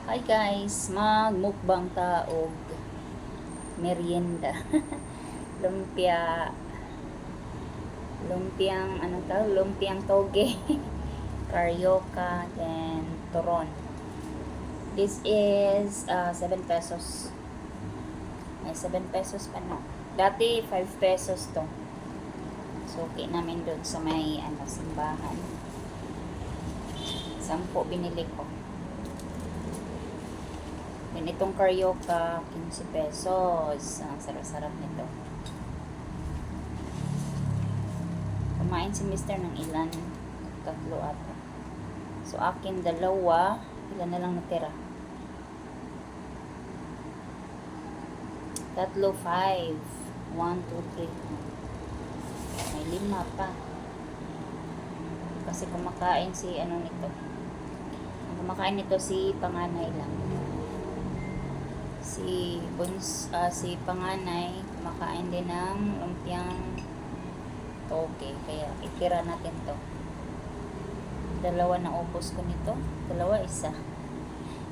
Hi guys, magmukbang taog merienda. Lumpia, lumpiang ano tawag, lumpiang toge, carioca, then turon. This is 7 pesos. May 7 pesos pa na. Dati 5 pesos to. So, okay namin doon sa may simbahan. 10 binili ko. Then itong carioca, 15 pesos. Ang sarap-sarap nito. Kumain si Mr. ng ilan? 3 ata. So akin 2. Ilan na lang natira? 3, 5. 1, 2, 3. May 5 pa. Kasi kumakain si nito. Ang kumakain nito si panganay lang. Si panganay kumakain din ng lumpiang toge. Kaya itira natin to. 2 na ubos ko nito. 2, 1.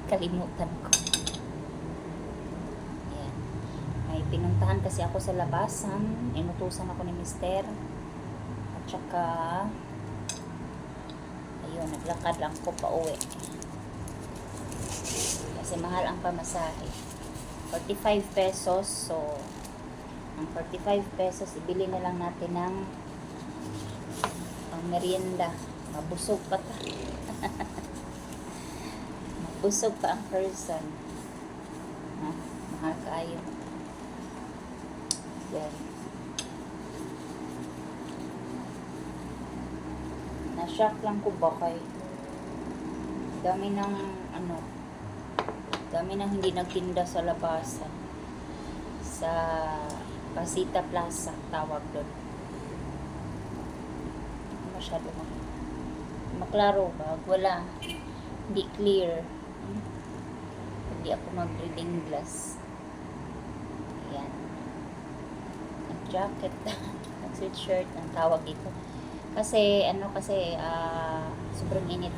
Kalimutan ko. Ayan. May pinuntahan kasi ako sa labasan. Inutusan ako ni Mister. At saka ayun, naglakad lang ko pa uwi. Kasi mahal ang pamasahe. 45 pesos. So, ang 45 pesos, ibili na lang natin ng pang merienda. Mabusog pa ta. Mabusog pa ang person. Ha? Mahal kayo. Yan. Na-shock lang ko ba kay dami ng dami nang hindi nagtinda sa labasan. Sa Pasita Plaza, tawag doon. Masyado maklaro ba? Wala. Hindi clear. Hindi ako mag-reading glass. Ayan. Jacket. Sweatshirt ang tawag dito. Kasi, sobrang init.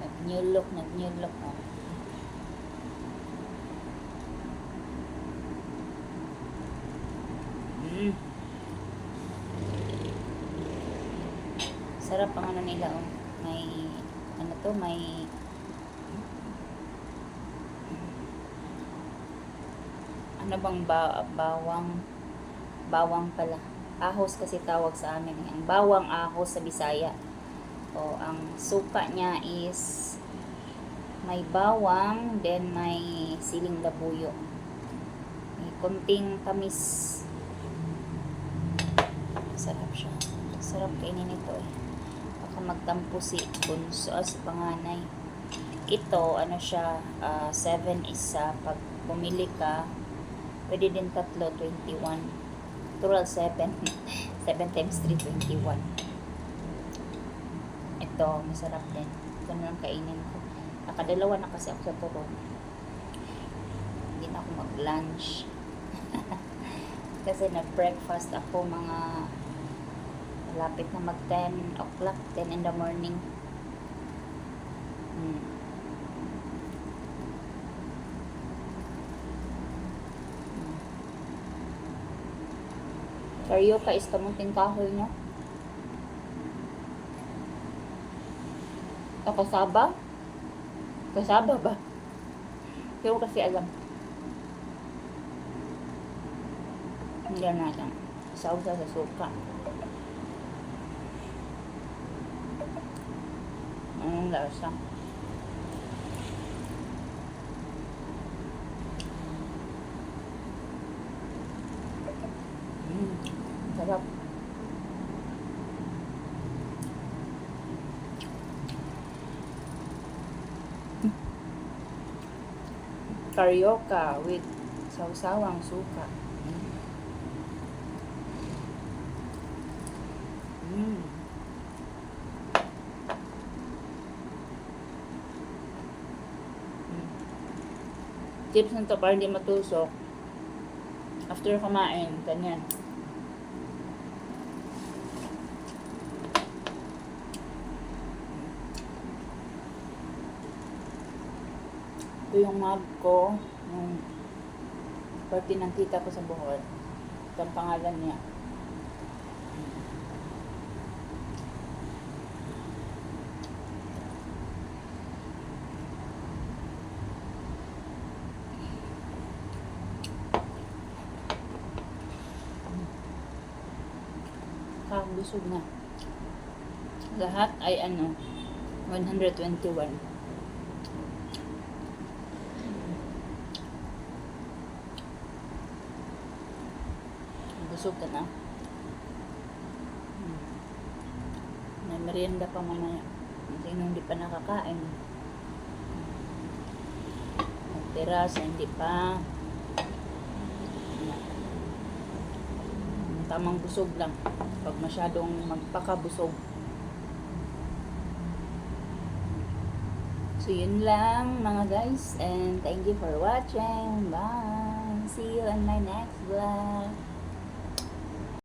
Nag-new look. Sarap ang nila, oh. May, may bawang pala. Ahos kasi tawag sa amin. Ang bawang ahos sa Bisaya. O, ang suka niya is may bawang, then may siling labuyo. May konting tamis. Sarap siya. Sarap kainin ito eh. Baka magtampo si bunso, si panganay. Ito, siya, 7 isa. Pag bumili ka, pwede din 3, 21. Total 7. 7 times 3, 21. Ito, masarap din. Ito na lang kainin ko. Nakadalawa na kasi ako sa turon. Hindi na ako mag-lunch. Kasi nag-breakfast ako mga malapit na mag 10 o'clock, 10 in the morning. Carioca is kamunting kahoy nyo. Kasaba? Kasaba ba? Pero kasi alam. Hindi natin. Sausa sa suka. Anong lasa? Sarap. Carioca with sausawang suka. Tips nito para hindi matusok. After kumain, ganyan. Ito yung mug ko. Yung party ng tita ko sa Bohol. Ito ang pangalan niya. Busog na. Lahat ay 121. Busog ka na. May merienda pa mamaya. Sino hindi pa nakakain. Magtira sa hindi pa. Tamang busog lang. Pag masyadong magpakabusog. So, yun lang mga guys. And thank you for watching. Bye! See you on my next vlog.